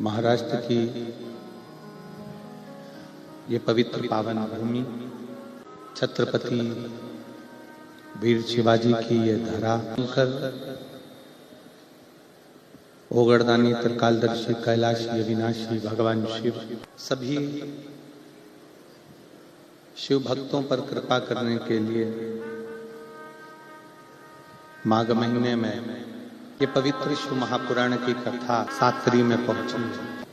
महाराष्ट्र की ये पवित्र पावन भूमि, छत्रपति वीर शिवाजी की ये धरा, ओगड़दानी, त्रिकालदर्शी, कैलाशी, अविनाशी भगवान शिव सभी शिव भक्तों पर कृपा करने के लिए माघ महीने में ये पवित्र शिव महापुराण की कथा साकरी में पहुंची है।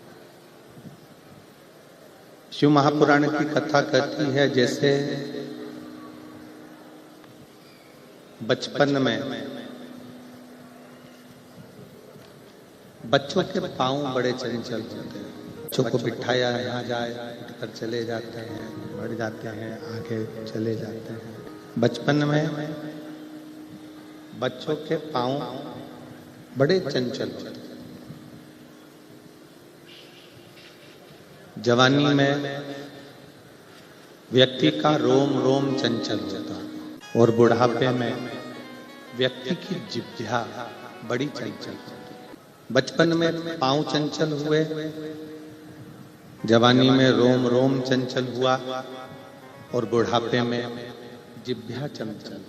शिव महापुराण की कथा कहती है जैसे बचपन में बच्चों के पांव बड़े चंचल होते हैं, बच्चों को बिठाया यहाँ जाए उठकर चले जाते हैं, बढ़ जाते हैं, आगे चले जाते हैं। बचपन में बच्चों के पांव बड़े चंचल होते हैं। जवानी में व्यक्ति का रोम रोम चंचल होता है और बुढ़ापे में व्यक्ति की जिह्वा बड़ी चंचल होती है। बचपन में पांव चंचल हुए, जवानी में रोम रोम चंचल हुआ और बुढ़ापे में जिह्वा चंचल,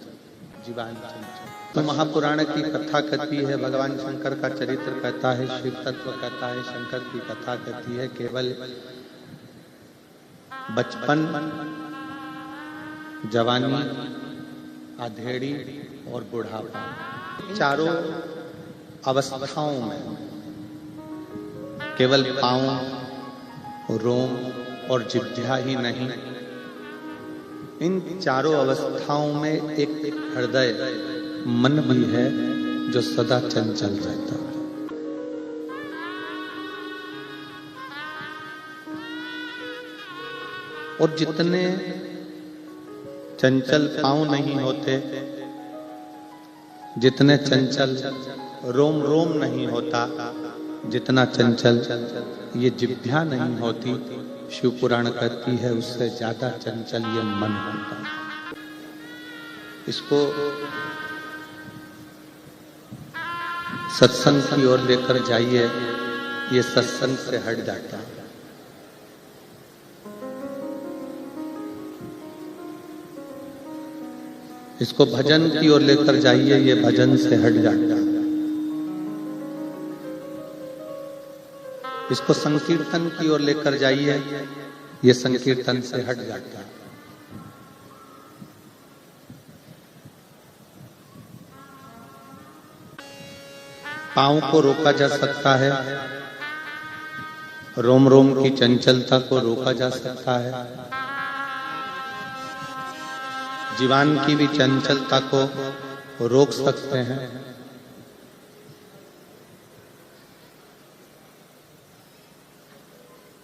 जीवान चंचल। तो महापुराण की कथा कहती है, भगवान शंकर का चरित्र कहता है, शिव तत्व कहता है, शंकर की कथा कहती है, केवल बचपन, जवानी, आधेड़ी और बुढ़ापा, चारों अवस्थाओं में केवल पांव, रोम और जिह्वा ही नहीं, इन चारों अवस्थाओं में एक हृदय, मन भी है जो सदा चंचल रहता है। और जितने चंचल पांव नहीं होते, जितने चंचल रोम रोम नहीं होता, जितना चंचल ये जिह्वा नहीं होती, शिव पुराण कहती है उससे ज्यादा चंचल ये मन होता है। इसको सत्संग की ओर लेकर जाइए, ये सत्संग से हट जाता है। इसको भजन की ओर लेकर जाइए, ये भजन से हट जाता है। इसको संकीर्तन की ओर लेकर जाइए, ये संकीर्तन से हट जाता है। पांव को रोका जा सकता है, रोम रोम की चंचलता को रोका जा सकता है, जीवान की भी चंचलता को रोक सकते हैं,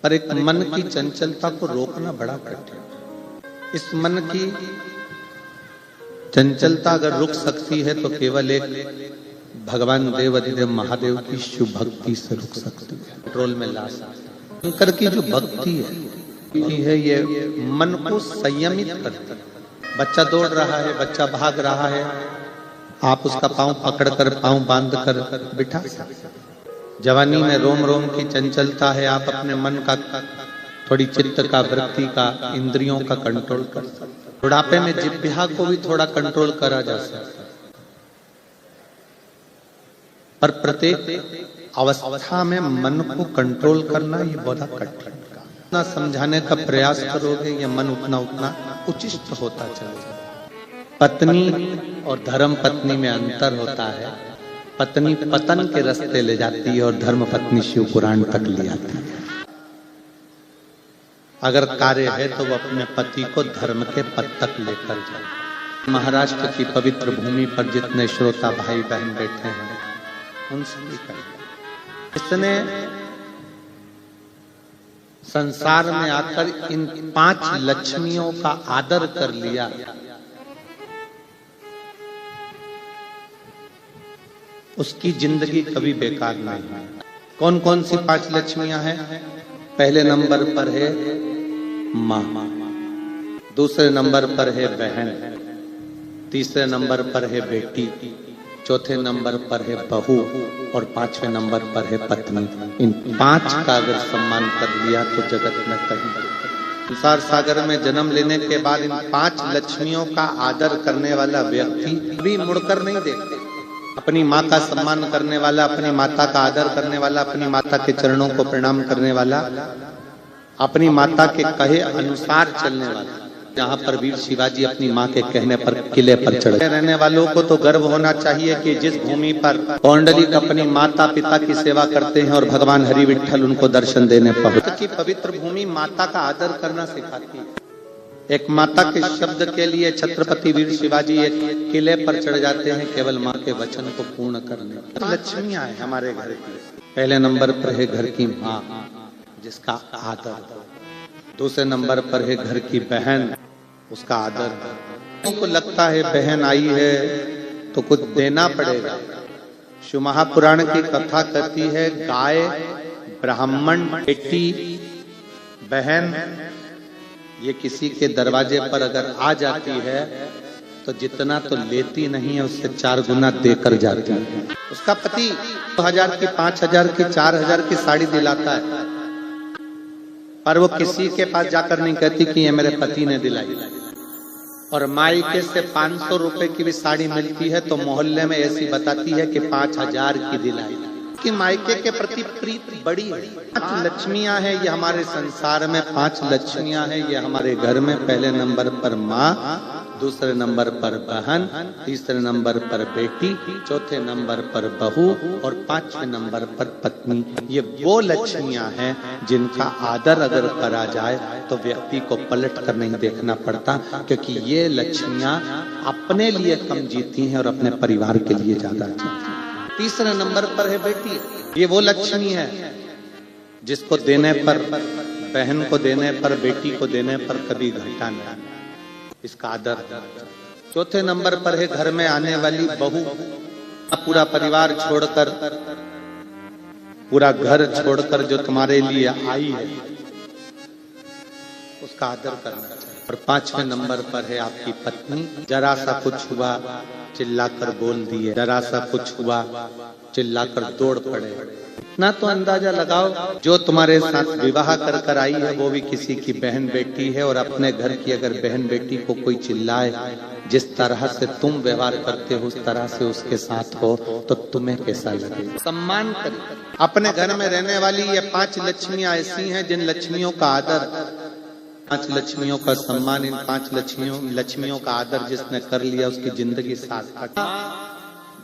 पर एक मन की चंचलता को रोकना बड़ा कठिन है। इस मन की चंचलता अगर रुक सकती है तो केवल एक भगवान देवाधिदेव महादेव की शिव भक्ति से रुक सकती है, कंट्रोल में ला सकती है। शंकर की जो भक्ति है ये मन को संयमित करती है। बच्चा दौड़ रहा है, बच्चा भाग रहा है, आप उसका पांव पकड़कर, पांव बांध कर बिठा सकते। जवानी में रोम रोम की चंचलता है, आप अपने मन का, थोड़ी चित्त का, वृत्ति का, इंद्रियों का कंट्रोल कर सकते। बुढ़ापे में जिह्वा को भी थोड़ा कंट्रोल करा जा सकता है, पर प्रत्येक अवस्था में मन को कंट्रोल करना ये बहुत कठिन है। जितना समझाने का प्रयास करोगे ये मन उतना उतना उचित होता चलेगा। पत्नी और धर्म पत्नी में अंतर होता है। पत्नी पतन के रास्ते ले जाती है और धर्म पत्नी शिव पुराण तक ले आती है। अगर कार्य है तो वो अपने पति को धर्म के पद तक लेकर जाए। महाराष्ट्र की पवित्र भूमि पर जितने श्रोता भाई बहन बैठे हैं उन सभी का, इसने संसार में आकर इन 5 लक्ष्मियों का आदर कर लिया, उसकी जिंदगी कभी बेकार नहीं है। कौन कौन सी 5 लक्ष्मियां हैं? पहले नंबर पर है माँ, दूसरे नंबर पर है बहन, तीसरे नंबर पर है बेटी, चौथे नंबर पर है बहू और पांचवें नंबर पर है पत्नी। इन पांच का अगर सम्मान कर लिया तो जगत में कहीं संसार सागर में जन्म लेने के बाद इन पांच लक्ष्मियों का आदर करने वाला व्यक्ति भी मुड़कर नहीं देखते। अपनी माँ का सम्मान करने वाला, अपनी माता का आदर करने वाला, अपनी माता के चरणों को प्रणाम करने वाला, अपनी माता के कहे अनुसार चलने वाला। जहाँ पर वीर शिवाजी अपनी माँ के कहने पर किले पर चढ़े रहने वालों को तो गर्व होना चाहिए कि जिस भूमि पर कौंडलिक अपनी माता पिता की सेवा करते हैं और भगवान हरि विठ्ठल उनको दर्शन देने पहुंचे की पवित्र भूमि माता का आदर करना सिखाती है। एक माता के शब्द के लिए छत्रपति वीर शिवाजी एक किले पर चढ़ जाते हैं केवल माँ के वचन को पूर्ण करने। लक्ष्मियां हैं हमारे घर की। पहले नंबर पर है घर की माँ जिसका आदर, दूसरे नंबर पर है घर की बहन, उसका आदर। उनको लगता है बहन आई है तो कुछ देना पड़ेगा। शिव महापुराण की कथा कहती है गाय, ब्राह्मण, बेटी, बहन ये किसी के दरवाजे पर अगर आ जाती है तो जितना तो लेती नहीं है उससे 4 गुना देकर जाती है। उसका पति 2000 की, 5000 की, 4000 की साड़ी दिलाता है पर वो किसी के पास जाकर नहीं कहती कि ये मेरे पति ने दिलाई। और मायके से 500 रुपए की भी साड़ी मिलती है तो मोहल्ले में ऐसी बताती है कि 5000 की दिलाई। कि मायके के प्रति प्रीति बड़ी है। 5 लक्ष्मियां हैं ये हमारे संसार में, 5 लक्ष्मियां हैं ये हमारे घर में। पहले नंबर पर माँ, दूसरे नंबर पर बहन, तीसरे नंबर पर बेटी, चौथे नंबर पर बहू और 5वें नंबर पर पत्नी। ये वो लक्ष्मियां हैं जिनका आदर अगर करा जाए तो व्यक्ति को पलट कर नहीं देखना पड़ता, क्योंकि ये लक्ष्मियां अपने लिए कम जीती हैं और अपने परिवार के लिए ज्यादा जीती हैं। तीसरे नंबर पर है बेटी। ये वो लक्ष्मी है जिसको देने पर, बहन को देने पर, बेटी को देने पर कभी घाटा नहीं, इसका आदर। चौथे नंबर पर है घर में आने वाली बहू। पूरा परिवार छोड़कर, पूरा घर छोड़कर जो तुम्हारे लिए आई है उसका आदर करना चाहिए। और 5वें नंबर पर है आपकी पत्नी। जरा सा कुछ हुआ चिल्लाकर बोल दिए, जरा सा कुछ हुआ चिल्लाकर दौड़ पड़े। इतना तो अंदाजा लगाओ जो तुम्हारे साथ विवाह कर कर आई है वो भी किसी की बहन बेटी है, और अपने घर की अगर बहन बेटी को कोई चिल्लाए, जिस तरह से तुम व्यवहार करते हो उस तरह से उसके साथ हो तो तुम्हें कैसा लगे। सम्मान करिए। अपने घर में रहने वाली ये 5 लक्ष्मियां ऐसी हैं जिन लक्ष्मियों का आदर, 5 लक्ष्मियों का सम्मान, इन 5 लक्ष्मियों का आदर जिसने कर लिया उसकी जिंदगी सार्थक।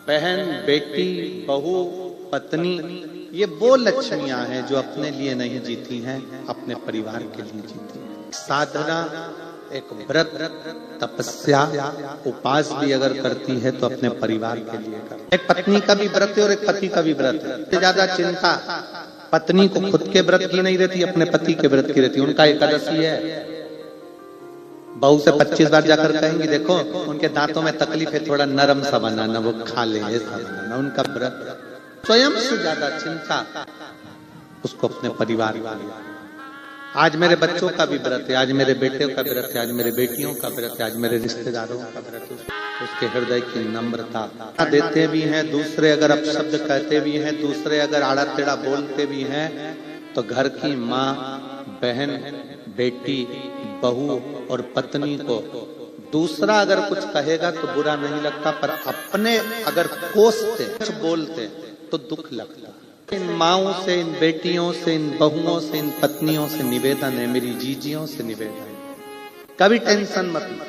बहन, बेटी, बहू, पत्नी ये वो लक्ष्मियां हैं जो अपने लिए नहीं जीती हैं, अपने परिवार के लिए जीती हैं। साधना, एक व्रत, तपस्या, उपास भी अगर करती है तो अपने परिवार के लिए करती है। एक पत्नी का भी व्रत है और एक पति का भी व्रत है। ज्यादा चिंता पत्नी को खुद के व्रत की नहीं रहती, अपने पति के व्रत की रहती है। उनका एकादशी है, बहू से 25 बार जाकर कहेंगी देखो उनके दांतों में तकलीफ है, थोड़ा नरम सा बनाना, वो खा ले, ऐसा बनाना। उनका व्रत। स्वयं से ज्यादा चिंता उसको अपने परिवार वाले। आज मेरे बच्चों का भी व्रत है, आज मेरे बेटे का व्रत है, आज मेरे बेटियों का व्रत है, आज मेरे रिश्तेदारों का व्रत है। उसके हृदय की नम्रता देते भी हैं, दूसरे अगर अपशब्द कहते भी हैं, दूसरे अगर आड़ा टेढ़ा बोलते भी हैं तो घर की माँ, बहन, बेटी, बहू और पत्नी को दूसरा अगर कुछ कहेगा तो बुरा नहीं लगता, पर अपने अगर कोसते, कुछ बोलते तो दुख लगता। इन माओं से, इन बेटियों से, इन बहुओं से, इन पत्नियों से निवेदन है, मेरी जीजियों से निवेदन है, कभी टेंशन मत लो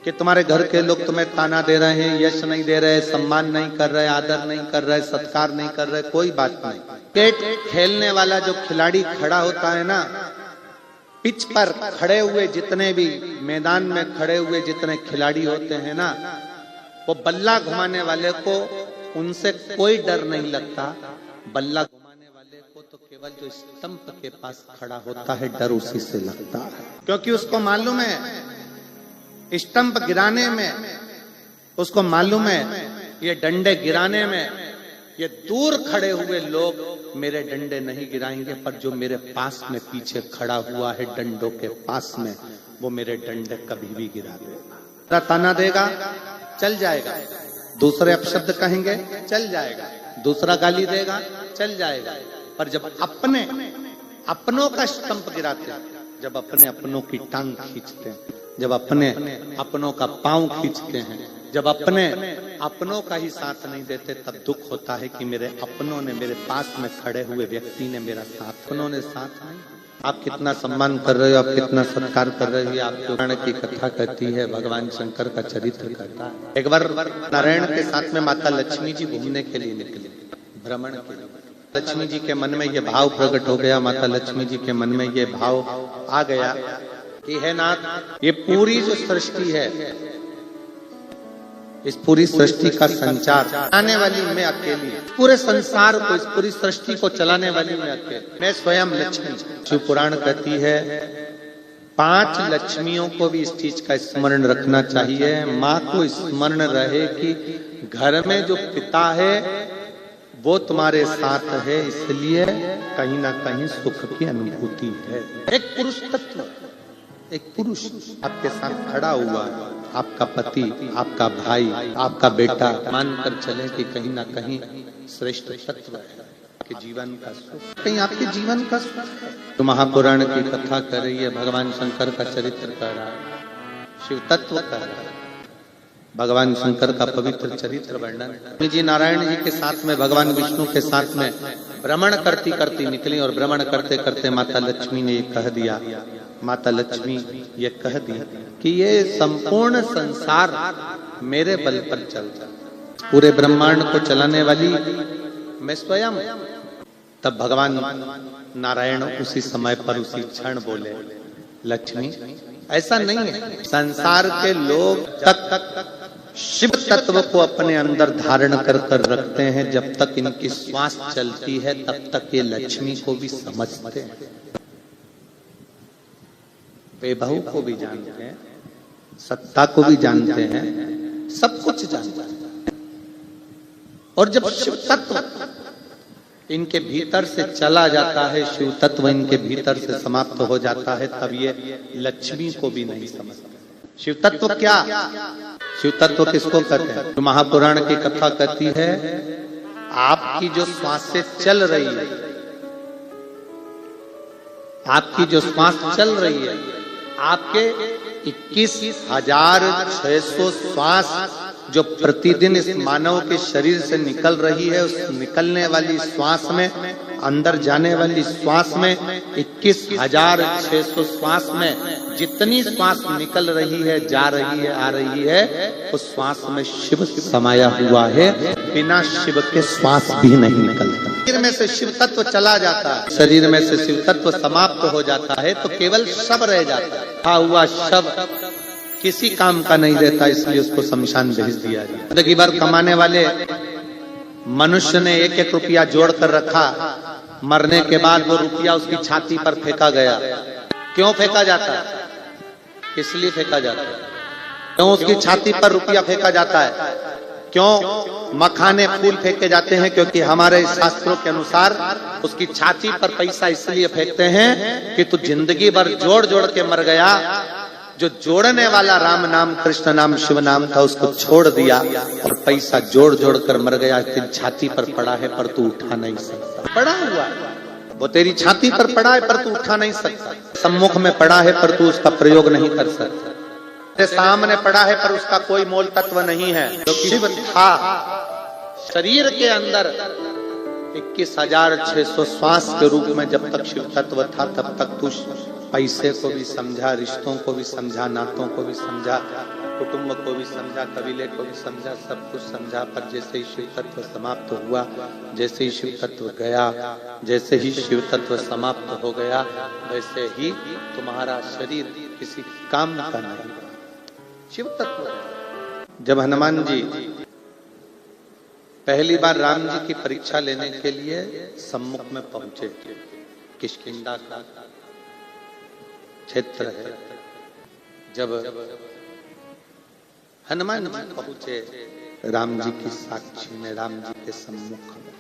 कि तुम्हारे घर के लोग तुम्हें ताना दे रहे हैं, यश नहीं दे रहे, सम्मान नहीं कर रहे, आदर नहीं कर रहे, सत्कार नहीं कर रहे, कोई बात नहीं। क्रिकेट खेलने वाला जो खिलाड़ी खड़ा होता है ना, पिच पर खड़े हुए जितने भी मैदान में खड़े हुए जितने खिलाड़ी होते हैं ना, वो बल्ला घुमाने वाले को उनसे कोई डर नहीं लगता। बल्ला घुमाने वाले को तो केवल जो स्टंप के पास खड़ा होता है डर उसी से लगता है, क्योंकि उसको मालूम है स्टंप गिराने में, उसको मालूम है ये डंडे गिराने में ये दूर खड़े हुए लोग मेरे डंडे नहीं गिराएंगे, पर जो मेरे पास में पीछे खड़ा हुआ है डंडों के पास में, वो मेरे डंडे कभी भी गिरा देगा। ताना देगा चल जाएगा, दूसरे अपशब्द कहेंगे चल जाएगा, दूसरा गाली देगा चल जाएगा, पर जब अपनों का स्तंभ गिराते हैं, जब अपने अपनों की टांग खींचते हैं, जब अपने अपनों का पांव खींचते हैं, जब अपने अपनों का ही साथ नहीं देते, तब दुख होता है कि मेरे अपनों ने, मेरे पास में खड़े हुए व्यक्ति ने मेरा साथ, उन्होंने साथ नहीं। आप कितना सम्मान कर रहे हो, आप कितना सत्कार कर रहे हो, आपके पुराण की कथा कहती है, भगवान शंकर का चरित्र कहता है। एक बार नारायण के साथ में माता लक्ष्मी जी घूमने के लिए निकले, भ्रमण के लिए। लक्ष्मी जी के मन में ये भाव प्रकट हो गया, माता लक्ष्मी जी के मन में ये भाव आ गया कि है नाथ, ये पूरी जो सृष्टि है, इस पूरी सृष्टि का संचार चलाने वाली मैं अकेली, पूरे संसार को, इस पूरी सृष्टि को चलाने वाली मैं अकेली, मैं स्वयं लक्ष्मी। शिव पुराण कहती है 5 लक्ष्मियों को भी इस चीज का स्मरण रखना चाहिए। माँ को स्मरण रहे कि घर में जो पिता है वो तुम्हारे साथ है, इसलिए कहीं ना कहीं सुख की अनुभूति है। एक पुरुष तत्व, एक पुरुष आपके साथ खड़ा हुआ है, आपका पति, आपका भाई, आपका बेटा, मानकर चले कि कहीं ना कहीं श्रेष्ठ तत्व है आपके जीवन का सुख, कहीं आपके जीवन का सुख है। तो महापुराण की कथा कर रही है, भगवान शंकर का चरित्र कर रहा है, शिव तत्व कर रहा है, भगवान शंकर का पवित्र चरित्र वर्णन। जी नारायण जी के साथ में, भगवान विष्णु के साथ में भ्रमण करती करती निकली, और भ्रमण करते करते माता लक्ष्मी ने ये कह दिया, माता लक्ष्मी ये कह दी कि ये संपूर्ण संसार मेरे बल पर चलता, पूरे ब्रह्मांड को चलाने वाली मैं स्वयं। तब भगवान नारायण उसी समय पर, उसी क्षण बोले, लक्ष्मी ऐसा नहीं है, संसार के लोग तक शिव तत्व को अपने अंदर धारण कर कर रखते हैं, जब तक इनकी श्वास चलती है तब तक ये लक्ष्मी को भी समझते हैं, वैभव को भी जानते हैं, सत्ता को भी जानते हैं, सब कुछ जानते हैं। और जब शिव तत्व इनके भीतर से चला जाता है, शिव तत्व इनके भीतर से समाप्त हो जाता है, तब ये लक्ष्मी को भी नहीं समझते। शिव तत्व क्या, शिव तत्व किसको कहते हैं? तो महापुराण की कथा कहती है, आपकी जो श्वासें चल रही है, आपकी जो श्वास चल रही है, आपके 21,600 श्वास जो प्रतिदिन इस मानव के शरीर से निकल रही है, उस निकलने वाली श्वास में, अंदर जाने वाली श्वास में, 21,600 श्वास में जितनी श्वास निकल रही है, जा रही है, आ रही है, उस श्वास में शिव समाया हुआ है, बिना शिव के श्वास भी नहीं निकलता। शरीर में से शिव तत्व चला जाता है, शरीर में से शिव तत्व समाप्त हो जाता है, तो केवल शव रह जाता है। खा हुआ शव किसी काम का नहीं रहता, इसलिए उसको शमशान भेज दिया जाए। जिंदगी भर कमाने वाले मनुष्य ने 1-1 रुपया जोड़ कर रखा, मरने के बाद वो रुपया उसकी छाती पर फेंका गया। क्यों फेंका जाता है? इसलिए फेंका जाता है। क्यों उसकी छाती पर रुपया फेंका जाता है? क्यों मखाने फूल फेंके जाते हैं? क्योंकि हमारे शास्त्रों के अनुसार उसकी छाती पर पैसा इसलिए फेंकते हैं कि तू जिंदगी भर जोड़ जोड़ के मर गया, जो जोड़ने वाला राम नाम, कृष्ण नाम, शिव नाम था, उसको छोड़ दिया और पैसा जोड़ जोड़ कर मर गया। तेरी छाती पर पड़ा है पर तू उठा नहीं सकता, पड़ा हुआ है वो, तेरी छाती पर पड़ा है पर तू उठा नहीं सकता, सम्मुख में पड़ा है पर तू उसका प्रयोग नहीं कर सकता, तेरे सामने पड़ा है पर उसका कोई मोल तत्व नहीं है। जो शिव था शरीर के अंदर 21,600 श्वास के रूप में, जब तक शिव तत्व था तब तक तू पैसे को भी समझा, रिश्तों को भी समझा, नातों को भी समझा, कुटुंब को भी समझा, कबीले को भी समझा, सब कुछ समझा। पर जैसे ही शिव तत्व समाप्त हुआ, जैसे ही शिव तत्व गया, जैसे ही शिव तत्व समाप्त हो गया, वैसे ही तुम्हारा शरीर किसी काम का नहीं। शिव तत्व। जब हनुमान जी पहली बार राम जी की परीक्षा लेने के लिए सम्मुख में पहुंचे, किष्किंधा का क्षेत्र है, जब हनुमान जी पहुंचे राम जी की साक्षी में, राम जी के सम्मुख में,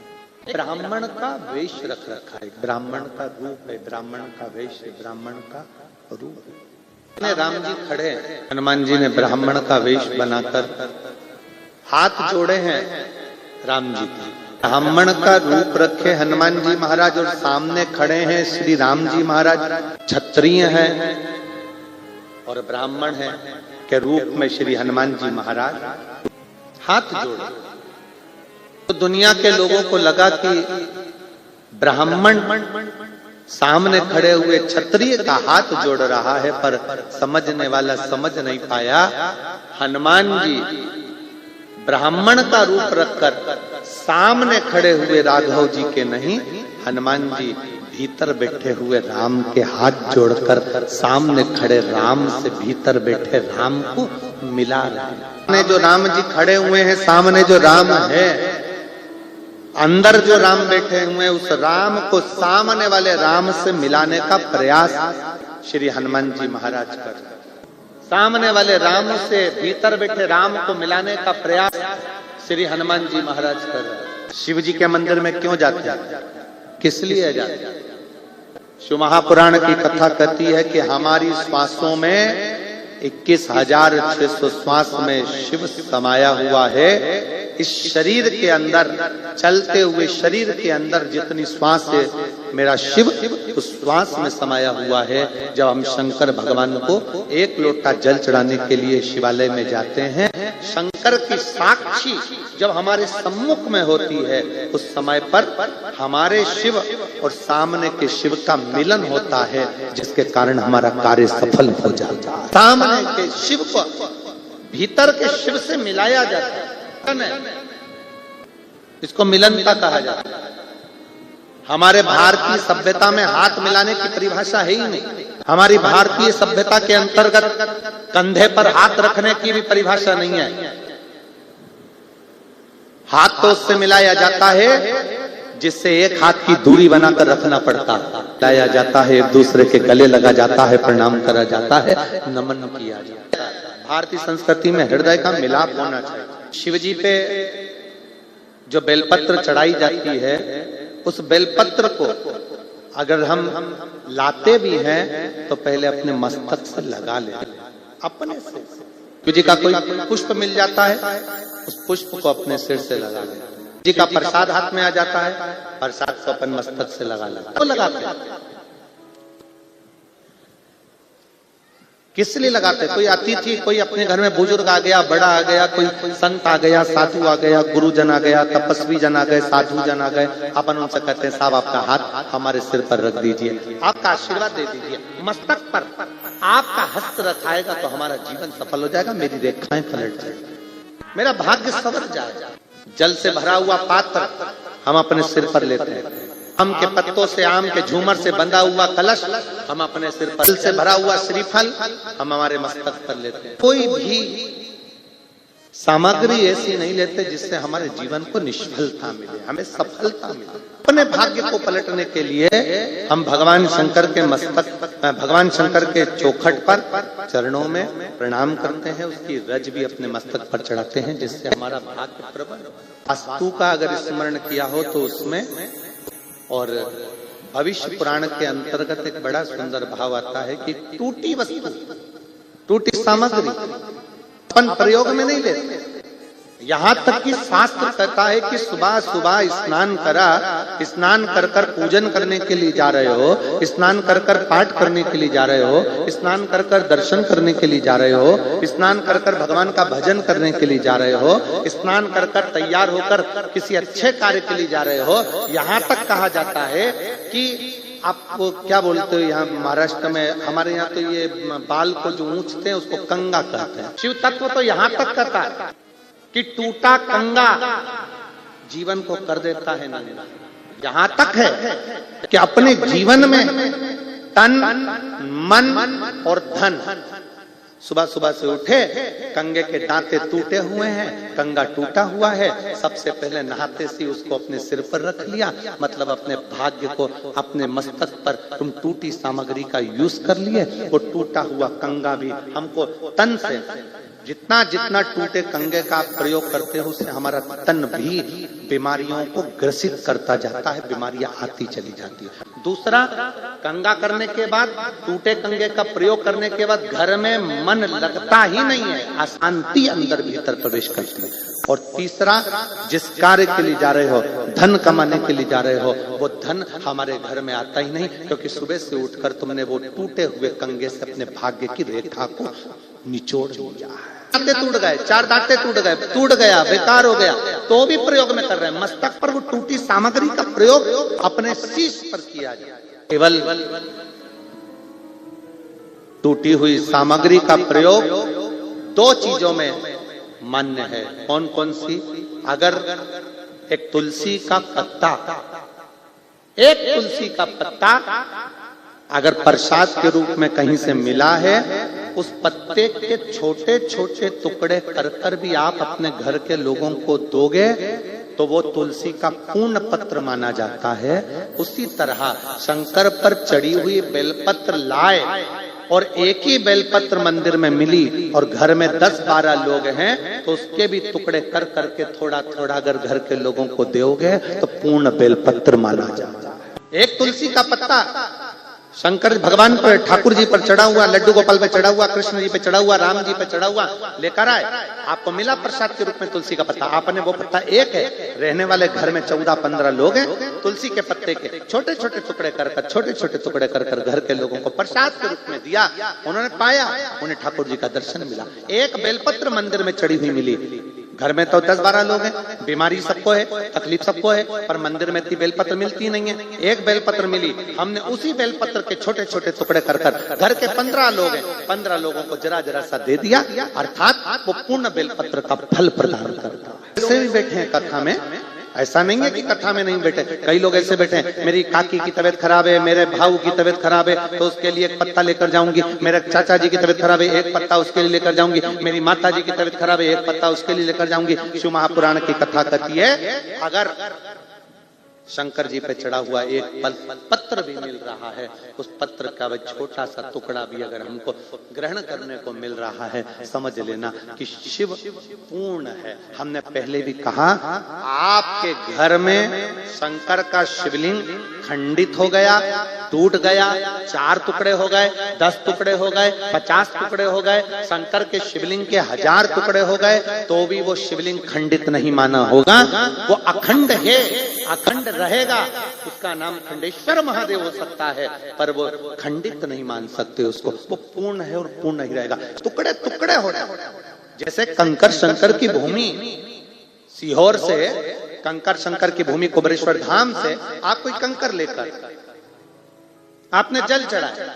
ब्राह्मण का वेश रख रखा है, ब्राह्मण का रूप है, ब्राह्मण का वेश है, ब्राह्मण का रूप है। राम जी खड़े, हनुमान जी ने ब्राह्मण का वेश बनाकर हाथ जोड़े हैं राम जी की, ब्राह्मण का रूप रखे हनुमान जी महाराज और सामने खड़े हैं श्री राम जी महाराज। क्षत्रिय हैं और ब्राह्मण हैं के रूप में श्री हनुमान जी महाराज हाथ जोड़े। तो दुनिया के लोगों को लगा कि ब्राह्मण सामने खड़े हुए क्षत्रिय का हाथ जोड़ रहा है, पर समझने वाला समझ नहीं पाया हनुमान जी ब्राह्मण का रूप रखकर सामने खड़े हुए राघव जी के नहीं, हनुमान जी भीतर बैठे हुए राम के हाथ जोड़कर सामने खड़े राम से भीतर बैठे राम को मिला रहे हैं। जो राम जी खड़े हुए हैं, सामने जो राम है, अंदर जो राम बैठे हुए हैं, उस राम को सामने वाले राम से मिलाने का प्रयास श्री हनुमान जी महाराज कर रहे हैं। सामने वाले राम से भीतर बैठे राम को मिलाने का प्रयास श्री हनुमान जी महाराज कर रहे हैं। शिव जी के मंदिर में क्यों जाते हैं, किस लिए जाते हैं? शिव महापुराण की कथा कहती है कि हमारी श्वासों में 21,600 श्वास में शिव समाया हुआ है। इस शरीर के अंदर, चलते हुए शरीर के अंदर जितनी श्वास है, मेरा शिव उस श्वास में समाया हुआ है। जब हम शंकर भगवान को एक लोटा जल चढ़ाने के लिए शिवालय में जाते हैं, शंकर की साक्षी जब हमारे सम्मुख में होती है, उस समय पर हमारे शिव और सामने के शिव का मिलन होता है, जिसके कारण हमारा कार्य सफल हो जाता है। सामने के शिव को भीतर के शिव से मिलाया जाता है, इसको मिलनता कहा जाता है। हमारे भारतीय सभ्यता में हाथ मिलाने की परिभाषा है ही नहीं। हमारी भारतीय सभ्यता के अंतर्गत कंधे पर हाथ रखने की भी परिभाषा नहीं है। हाथ तो उससे मिलाया जाता है जिससे एक हाथ की दूरी बनाकर रखना पड़ता है, लाया जाता है, एक दूसरे के गले लगा जाता है, प्रणाम करा जाता है, नमन किया जाता है। भारतीय संस्कृति में हृदय का मिलाप होना चाहिए। शिव जी पे जो बेलपत्र चढ़ाई जाती है, उस बेलपत्र को अगर हम लाते भी हैं तो पहले अपने मस्तक से लगा ले, अपने से। शिव जी का कोई पुष्प मिल जाता है, उस पुष्प को अपने सिर से लगा ले। जी का प्रसाद हाथ में आ जाता है, प्रसाद को अपन मस्तक से लगा ले, तो लगाते हैं। किस लिए लगाते? कोई अतिथि, कोई अपने घर में बुजुर्ग आ गया, बड़ा आ गया, कोई संत आ गया, साधु आ गया, गुरुजन आ गया, तपस्वी जन आ गए, साधु जन आ गए, अपन उनसे कहते हैं साहब आपका हाथ हमारे सिर पर रख दीजिए, आपका आशीर्वाद दे दीजिए। मस्तक पर आपका हस्त रखाएगा तो हमारा जीवन सफल हो जाएगा, मेरी रेखाएं पलट जाएगी, मेरा भाग्य संवर जाएगा। जल से भरा हुआ पात्र हम अपने सिर पर लेते हैं। आम के पत्तों से, आम के झूमर से बंधा हुआ कलश हम अपने सिर पर, जल से भरा हुआ श्रीफल हम हमारे मस्तक पर लेते हैं। कोई भी सामग्री ऐसी नहीं लेते जिससे हमारे जीवन को निष्फलता मिले, हमें सफलता मिले। अपने भाग्य को पलटने के लिए हम भगवान शंकर के मस्तक, भगवान शंकर के चौखट पर चरणों में प्रणाम करते हैं, उसकी रज भी अपने मस्तक पर चढ़ाते हैं, जिससे हमारा भाग्य प्रबल। वास्तु का अगर स्मरण किया हो तो उसमें, और भविष्य पुराण के अंतर्गत एक बड़ा सुंदर भाव आता है कि टूटी वस्तु, टूटी सामग्री अपन प्रयोग में नहीं लेते। यहाँ तक कि शास्त्र कहता है कि सुबह सुबह स्नान करा, स्नान कर कर पूजन करने के लिए जा रहे हो, स्नान कर कर पाठ करने के लिए जा रहे हो, स्नान कर कर दर्शन करने के लिए जा रहे हो, स्नान कर कर भगवान का भजन करने के लिए जा रहे हो, स्नान कर कर तैयार होकर किसी अच्छे कार्य के लिए जा रहे हो। यहाँ तक कहा जाता है कि आपको क्या बोलते हो, यहाँ महाराष्ट्र में, हमारे यहाँ तो ये बाल को जो ऊंचते हैं उसको कंगा कहते हैं। शिव तत्व तो यहाँ तक कहता है कि टूटा कंगा जीवन को कर देता है नंगा। यहाँ तक है कि अपने जीवन में तन, मन और धन, सुबह सुबह से उठे, कंगे के दांते टूटे हुए हैं, कंगा टूटा हुआ है, सबसे पहले नहाते से उसको अपने सिर पर रख लिया, मतलब अपने भाग्य को अपने मस्तक पर तुम टूटी सामग्री का यूज कर लिए। वो टूटा हुआ कंगा भी हमको तन से, जितना जितना टूटे कंगे का आप प्रयोग करते हो उससे हमारा तन भी बीमारियों को ग्रसित करता जाता है, बीमारियां आती चली जाती है। दूसरा, कंगा करने के बाद, टूटे कंगे का प्रयोग करने के बाद घर में मन लगता ही नहीं है, अशांति अंदर भीतर प्रवेश करती है। और तीसरा, जिस कार्य के लिए जा रहे हो, धन कमाने के लिए जा रहे हो, वो धन हमारे घर में आता ही नहीं, क्योंकि सुबह से उठकर तुमने वो टूटे हुए कंगे से अपने भाग्य की रेखा को निचोड़ दिया है। दांते टूट गए, 4 दांते टूट गए, टूट गया, बेकार हो गया, तो भी प्रयोग में कर रहे हैं। मस्तक पर वो टूटी सामग्री का प्रयोग अपने शीश पर किया जाए। केवल टूटी हुई सामग्री का प्रयोग 2 चीजों में मान्य है। कौन कौन सी? अगर एक तुलसी का पत्ता, एक तुलसी का पत्ता अगर प्रसाद के रूप में कहीं से मिला है, उस पत्ते के छोटे छोटे टुकड़े कर कर भी आप अपने घर के लोगों को दोगे तो वो तुलसी का पूर्ण पत्र माना जाता है। उसी तरह शंकर पर चढ़ी हुई बेलपत्र लाए और एक ही बेलपत्र मंदिर में मिली और घर में 10-12 लोग हैं, तो उसके भी टुकड़े कर करके थोड़ा थोड़ा अगर घर के लोगों को दोगे तो पूर्ण बेलपत्र माना जाता है। एक तुलसी का पत्ता शंकर भगवान पर, ठाकुर जी पर चढ़ा हुआ, लड्डू गोपाल पे चढ़ा हुआ, कृष्ण जी पे चढ़ा हुआ, राम जी पे चढ़ा हुआ लेकर आए, आपको मिला प्रसाद के रूप में तुलसी का पत्ता। आपने वो पत्ता एक है, रहने वाले घर में 14-15 लोग हैं, तुलसी के पत्ते के छोटे छोटे टुकड़े कर कर, छोटे छोटे टुकड़े कर कर घर के लोगों को प्रसाद के रूप में दिया। उन्होंने पाया, उन्हें ठाकुर जी का दर्शन मिला। एक बेलपत्र मंदिर में चढ़ी हुई मिली। घर में तो 10-12 लोग हैं, बीमारी सबको है, तकलीफ सबको है, पर मंदिर में इतनी बेलपत्र मिलती नहीं है। एक बेलपत्र मिली, हमने उसी बेलपत्र के छोटे छोटे टुकड़े कर कर, घर के 15 लोग हैं, 15 लोगों को जरा जरा सा दे दिया, अर्थात वो पूर्ण बेलपत्र का फल प्रदान करता है। ऐसे भी बैठे हैं कथा में, ऐसा नहीं है कि कथा में नहीं बैठे। कई लोग ऐसे बैठे हैं, मेरी काकी की तबीयत खराब है, मेरे भाऊ की तबीयत खराब है, तो उसके लिए एक पत्ता लेकर जाऊंगी। मेरे चाचा जी की तबीयत खराब है, एक पत्ता उसके लिए लेकर जाऊंगी। मेरी माता जी की तबीयत खराब है, एक पत्ता उसके लिए लेकर जाऊंगी। शिव महापुराण की कथा कहती है, अगर शंकर जी पे चढ़ा हुआ एक पत्र भी मिल रहा है, उस पत्र का वह छोटा सा टुकड़ा भी अगर हमको ग्रहण करने को मिल रहा है, समझ लेना कि शिव पूर्ण है। हमने पहले भी कहा, आपके घर में शंकर का शिवलिंग खंडित हो गया, टूट गया, 4 टुकड़े हो गए, 10 टुकड़े हो गए, 50 टुकड़े हो गए, शंकर के शिवलिंग के 1000 टुकड़े हो गए, तो भी वो शिवलिंग खंडित नहीं माना होगा। वो अखंड है, अखंड रहेगा। उसका नाम खंडेश्वर महादेव हो सकता है, पर वो खंडित नहीं मान सकते उसको। वो पूर्ण है और पूर्ण ही रहेगा। टुकड़े टुकड़े हो जाए, जैसे कंकर शंकर की भूमि, सीहोर से कंकर शंकर की भूमि कुबेरेश्वर धाम से आप कोई कंकर लेकर आपने जल चढ़ाया,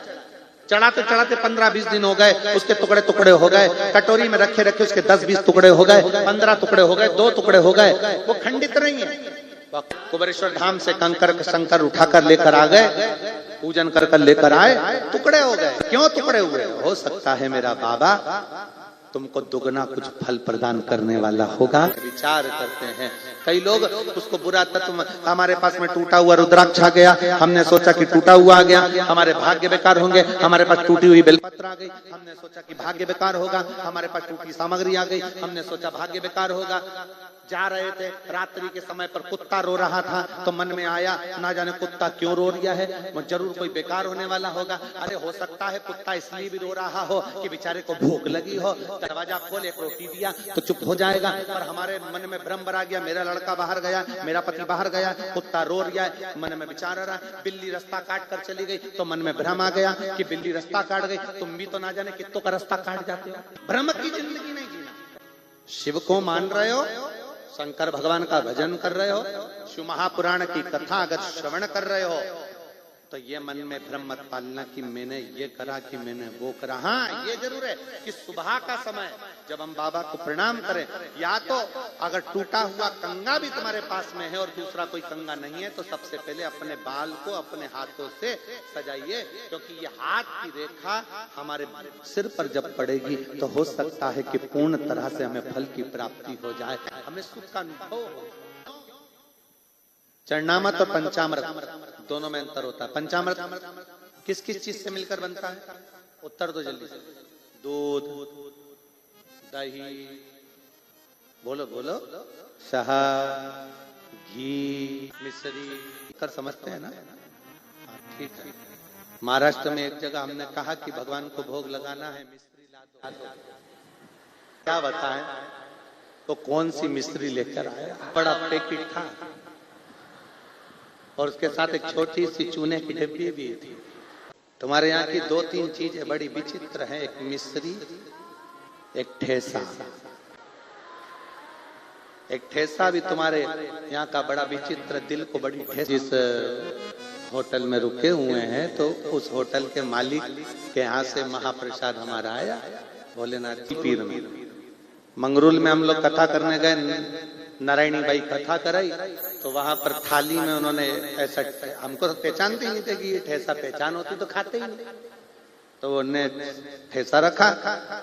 चढ़ाते चढ़ाते 15-20 दिन हो गए, उसके टुकड़े टुकड़े हो गए, कटोरी में रखे रखे उसके 10-20 टुकड़े हो गए, 15 टुकड़े हो गए, 2 टुकड़े हो गए, वो खंडित नहीं है। कुबेरेश्वर धाम से कंकर शंकर उठाकर लेकर आ गए, पूजन कर कर लेकर आए, टुकड़े हो गए। क्यों टुकड़े हुए? हो सकता है मेरा बाबा तुमको दुगना कुछ फल प्रदान करने वाला होगा। विचार करते हैं कई लोग, उसको बुरा तत्व, हमारे पास में टूटा हुआ रुद्राक्ष आ गया, हमने सोचा कि टूटा हुआ आ गया, हमारे भाग्य बेकार होंगे। हमारे पास टूटी हुई बेलपत्र आ गई, हमने सोचा कि भाग्य बेकार होगा। हमारे पास टूटी सामग्री आ गई, हमने सोचा भाग्य बेकार होगा। जा रहे थे, रात्रि के समय पर कुत्ता रो रहा था, तो मन में आया, ना जाने कुत्ता क्यों रो रहा है, वो जरूर कोई बेकार होने वाला होगा। अरे हो सकता है कुत्ता इसलिए भी रो रहा हो कि बेचारे को भूख लगी हो, दरवाजा खोल, एक रोटी दिया तो चुप हो जाएगा। पर हमारे मन में भ्रम आ गया, मेरा लड़का बाहर गया, मेरा पति बाहर गया, कुत्ता रो रहा है, मन में विचार आ रहा है। बिल्ली रास्ता काट कर चली गई, तो मन में भ्रम आ गया कि बिल्ली रास्ता काट गई। तुम भी तो ना जाने कितनों का रास्ता काट जाते हो। भ्रम की जिंदगी नहीं जीना। शिव को मान रहे हो, शंकर भगवान का भजन कर रहे हो, शिव महापुराण की कथा अगर श्रवण कर रहे हो, तो ये मन में भ्रम मत पालना कि मैंने ये करा कि मैंने वो करा। हाँ, ये जरूर है कि सुबह का समय जब हम बाबा को प्रणाम करें, या तो अगर टूटा हुआ कंगा भी तुम्हारे पास में है और दूसरा कोई कंगा नहीं है, तो सबसे पहले अपने बाल को अपने हाथों से सजाइए, क्योंकि ये हाथ की रेखा हमारे सिर पर जब पड़ेगी तो हो सकता है कि पूर्ण तरह से हमें फल की प्राप्ति हो जाए, हमें सुख का अनुभव हो। चरणामृत और पंचामृत दोनों में अंतर होता है। पंचामृत किस किस चीज से मिलकर बनता है? उत्तर दो जल्दी से। दूध, दही, बोलो बोलो, शहद, घी, मिश्री कर समझते हैं ना? ठीक है। महाराष्ट्र में एक जगह हमने कहा कि भगवान को भोग लगाना है, मिश्री ला दो। क्या बताएं तो कौन सी मिश्री लेकर आया? बड़ा पैकेट था और उसके साथ एक छोटी सी चूने की डिब्बी भी थी। तुम्हारे यहाँ की 2-3 चीजें बड़ी विचित्र हैं, एक मिश्री, एक ठेसा। एक ठेसा भी तुम्हारे यहाँ का बड़ा विचित्र, दिल को बड़ी ठेस। जिस होटल में रुके हुए हैं तो उस होटल के मालिक के यहाँ से महाप्रसाद हमारा आया, भोलेनाथ की पीर में। मंगरूल में हम लोग कथा करने गए, नारायणी बाई कथा कराई, तो वहां पर थाली में उन्होंने ऐसा, हमको पहचानते ही नहीं थे कि ये ठेसा, पहचान होती तो खाते ही नहीं। तो उन्होंने ठेसा रखा,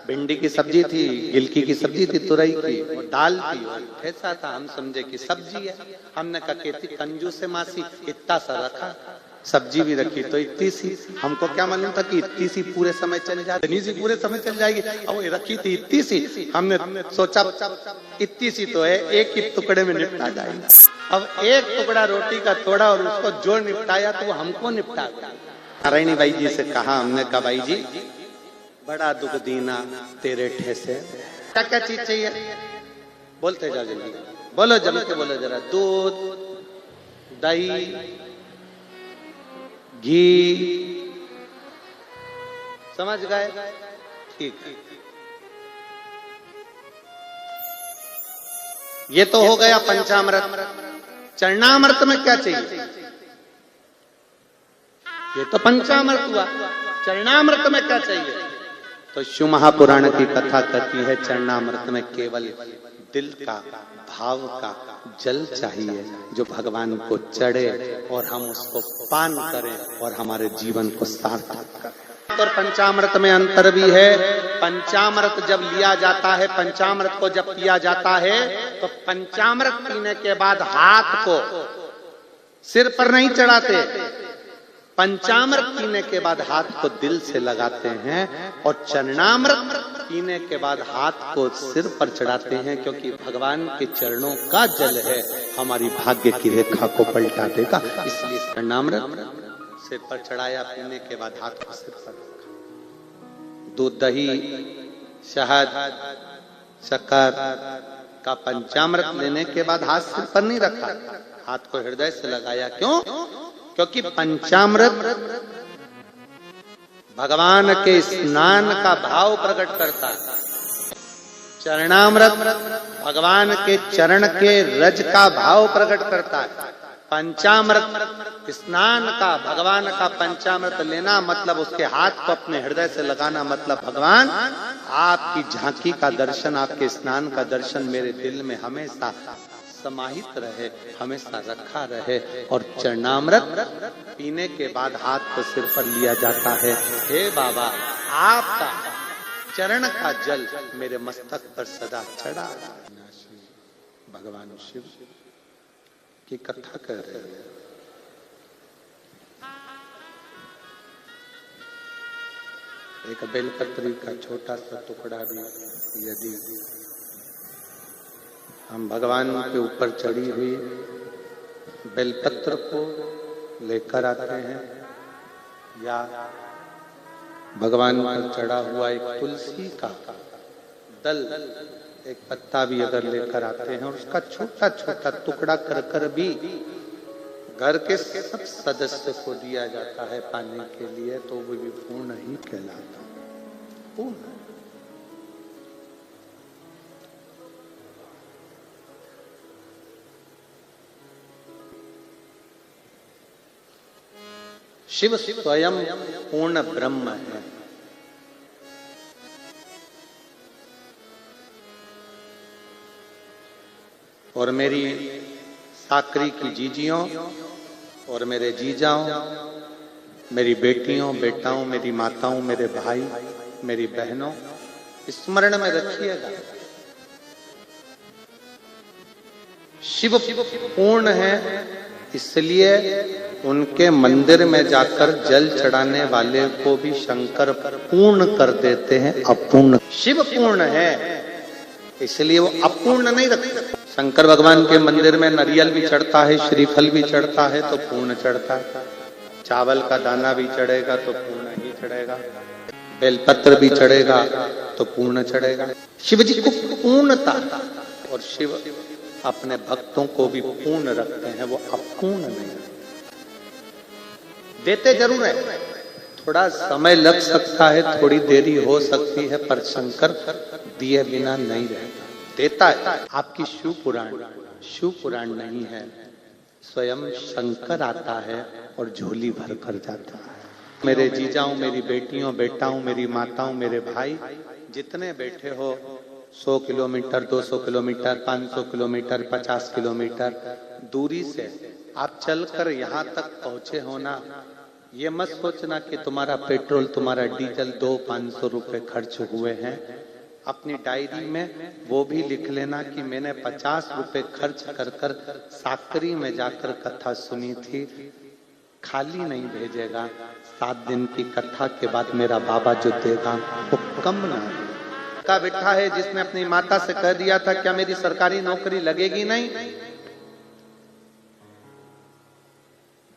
भिंडी की सब्जी थी, गिलकी की सब्जी थी, तुरई की, और दाल थी, और ठेसा था। हम समझे कि सब्जी है। हमने कहा कितनी कंजूस है मासी, इतना सा रखा, सब्जी भी रखी तो इतनी सी। हमको क्या मालूम था कि इतनी सी पूरे समय चल जाती, इतनी सी पूरे समय चल जाएगी। अब ये रखी थी इतनी सी, हमने सोचा इतनी सी तो है, एक ही टुकड़े में निपटा जाएगा। अब एक टुकड़ा रोटी का तोड़ा और उसको जो निपटाया तो वो हमको निपटा गया। नारायणी बाई जी से कहा, हमने कहा बाई जी बड़ा दुख दीना तेरे ठेसे, क्या क्या चीज चाहिए? बोलते जाओ जल्दी, बोलो जम के बोलो जरा। दूध, दही, घी, समझ गए? ठीक है। ये तो हो गया पंचामृत। चरणामृत में क्या चाहिए? ये तो पंचामृत हुआ, चरणामृत में क्या चाहिए? तो शिव महापुराण की कथा कहती है चरणामृत में केवल दिल का, भाव का जल चाहिए, जो भगवान को चढ़े और हम उसको पान करें और हमारे जीवन को सार्थक करें। और पंचामृत में अंतर भी है। पंचामृत जब लिया जाता है, पंचामृत को जब पिया जाता है, तो पंचामृत पीने के बाद हाथ को सिर पर नहीं चढ़ाते, पंचामृत पीने के बाद हाथ को दिल से लगाते हैं, और चरणामृत पीने के बाद हाथ को सिर पर चढ़ाते हैं, क्योंकि भगवान के चरणों का जल है, हमारी भाग्य की रेखा को पलटा देगा। इसलिए चरणामृत सिर पर चढ़ाया, पीने के बाद हाथ को सिर पर रखा। दूध, दही, शहद, शक्कर का पंचामृत लेने के बाद हाथ सिर पर नहीं रखा, हाथ को हृदय से लगाया। क्यों? क्योंकि पंचामृत भगवान के स्नान का भाव प्रकट करता है, चरणामृत भगवान के चरण के रज का भाव प्रकट करता है। पंचामृत स्नान का, भगवान का पंचामृत लेना मतलब उसके हाथ को अपने हृदय से लगाना, मतलब भगवान आपकी झांकी का दर्शन, आपके स्नान का दर्शन मेरे दिल में हमेशा समाहित रहे, हमेशा रखा रहे। और चरणामृत पीने के बाद हाथ को सिर पर लिया जाता है। हे बाबा, आपका चरण का जल मेरे मस्तक पर सदा चढ़ा। भगवान शिव की कथा कर रहे हैं। एक बेलपत्री का छोटा सा टुकड़ा भी यदि हम भगवान के ऊपर चढ़ी हुई बेलपत्र को लेकर आते हैं, या भगवान पर चढ़ा हुआ एक तुलसी का दल, एक पत्ता भी अगर लेकर आते हैं और उसका छोटा छोटा टुकड़ा कर कर भी घर के सब सदस्य को दिया जाता है पाने के लिए, तो वो भी पूर्ण ही कहलाता, पूर्ण। शिव स्वयं पूर्ण ब्रह्म है। और मेरी साकरी की जीजियों और मेरे जीजाओं, मेरी बेटियों, बेटाओं, मेरी माताओं, मेरे भाई, मेरी बहनों, स्मरण में रखिएगा, शिव पूर्ण है, इसलिए उनके मंदिर में जाकर जल चढ़ाने वाले को भी शंकर पूर्ण कर देते हैं, अपूर्ण। शिव पूर्ण है इसलिए वो अपूर्ण नहीं रखते। शंकर भगवान के मंदिर में नारियल भी चढ़ता है, श्रीफल भी चढ़ता है तो पूर्ण चढ़ता है, चावल का दाना भी चढ़ेगा तो पूर्ण ही चढ़ेगा, बेलपत्र भी चढ़ेगा तो पूर्ण चढ़ेगा। शिव जी को पूर्णता, और शिव अपने भक्तों को भी पूर्ण रखते हैं, वो अपूर्ण नहीं। देते जरूर है, थोड़ा समय लग सकता है, थोड़ी देरी हो सकती है, पर शंकर दिए बिना नहीं रहता, देता है। आपकी शिव पुराण नहीं है, स्वयं शंकर आता है और झोली भर कर जाता है। मेरे जीजाओं, मेरी बेटियों, बेटाओं, मेरी माताओं, मेरे भाई जितने बैठे हो, 100 किलोमीटर, 200 किलोमीटर, 500 किलोमीटर, 50 किलोमीटर दूरी से आप चलकर यहाँ तक पहुंचे हो ना, ये मत सोचना कि तुम्हारा पेट्रोल, तुम्हारा डीजल 200-500 रुपए खर्च हुए हैं। अपनी डायरी में वो भी लिख लेना कि मैंने 50 रुपए खर्च कर कर साकरी में जाकर कथा सुनी थी। खाली नहीं भेजेगा, 7 दिन की कथा के बाद मेरा बाबा जो देगा वो कम ना का बिठा है, जिसने अपनी माता से कह दिया था क्या मेरी सरकारी नौकरी लगेगी नहीं,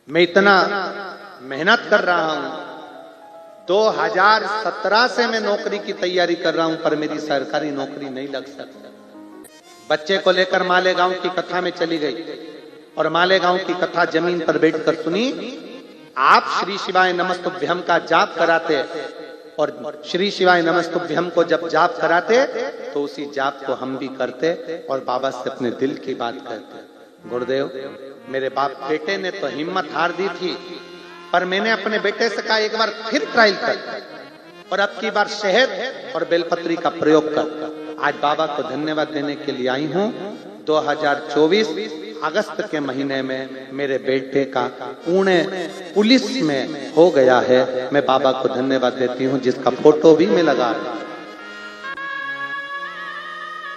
मैं इतना मेहनत कर रहा हूं, 2017 से मैं नौकरी की तैयारी कर रहा हूं, पर मेरी सरकारी नौकरी नहीं लग सकती। बच्चे को लेकर मालेगांव की कथा में चली गई और मालेगांव की कथा जमीन पर बैठकर सुनी। आप श्री शिवाय नमस्तुभ्यम का जाप कराते और श्री शिवाय नमस्तुभ्यम को जब जाप कराते तो उसी जाप को हम भी करते और बाबा से अपने दिल की बात करते। गुरुदेव, मेरे बाप बेटे ने तो हिम्मत हार दी थी, पर मैंने अपने बेटे से कहा एक बार फिर ट्रायल कर और अब की बार शहद और बेलपत्री का प्रयोग कर। आज बाबा को धन्यवाद देने के लिए आई हूं। 2024 अगस्त के महीने में मेरे बेटे का पुणे पुलिस में हो गया है। मैं बाबा को धन्यवाद देती हूं, जिसका फोटो भी मैं लगा रही,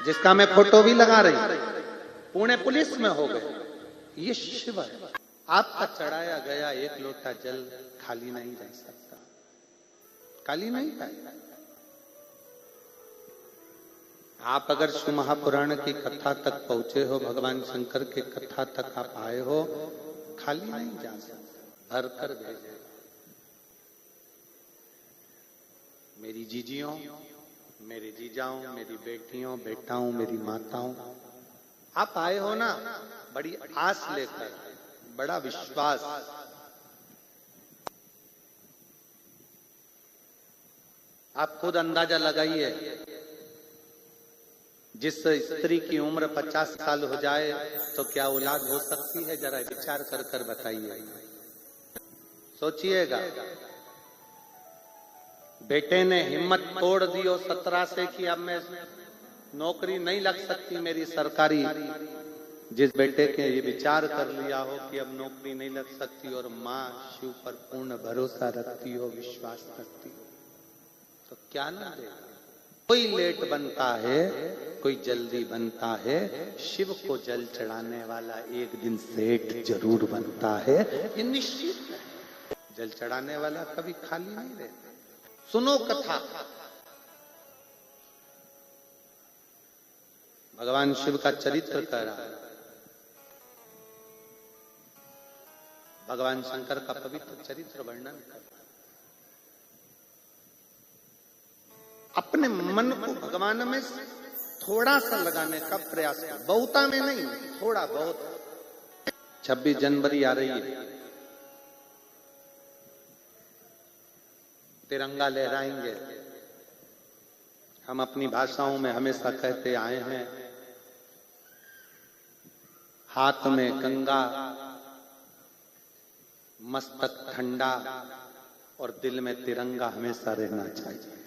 जिसका मैं फोटो भी लगा रही, पुणे पुलिस में हो गया। ये शिव है। आपका चढ़ाया गया एक लोटा जल खाली नहीं रह सकता, खाली नहीं रहेगा। आप अगर शिव महापुराण की कथा तक पहुंचे हो, भगवान शंकर के कथा तक आप आए हो, खाली नहीं जा सकता, भर कर भेजेगा। मेरी जीजियों, मेरे जीजाओं, मेरी बेटियों, बेटाओं, मेरी माताओं, आप आए हो ना बड़ी आस लेकर, बड़ा विश्वास। आप खुद अंदाजा लगाइए, जिस स्त्री की उम्र 50 साल हो जाए तो क्या औलाद हो सकती है? जरा विचार कर कर बताइए, सोचिएगा। बेटे ने हिम्मत तोड़ दी हो 17 से कि अब मैं नौकरी नहीं लग सकती मेरी सरकारी। जिस बेटे के ये विचार कर लिया हो कि अब नौकरी नहीं लग सकती और माँ शिव पर पूर्ण भरोसा रखती हो, विश्वास रखती हो, तो क्या ना देगा। कोई लेट बनता है, कोई जल्दी बनता है, शिव को जल चढ़ाने वाला एक दिन सेठ जरूर बनता है, ये निश्चित है। जल चढ़ाने वाला कभी खाली नहीं रहता। सुनो कथा, भगवान शिव का चरित्र कह रहा है, भगवान शंकर का पवित्र चरित्र वर्णन कर, अपने मन को भगवान में थोड़ा सा लगाने का प्रयास कर, बहुता में नहीं, थोड़ा बहुत। 26 जनवरी आ रही है, तिरंगा लहराएंगे। हम अपनी भाषाओं में हमेशा कहते आए हैं, हाथ में गंगा, मस्तक ठंडा और दिल में तिरंगा हमेशा रहना चाहिए।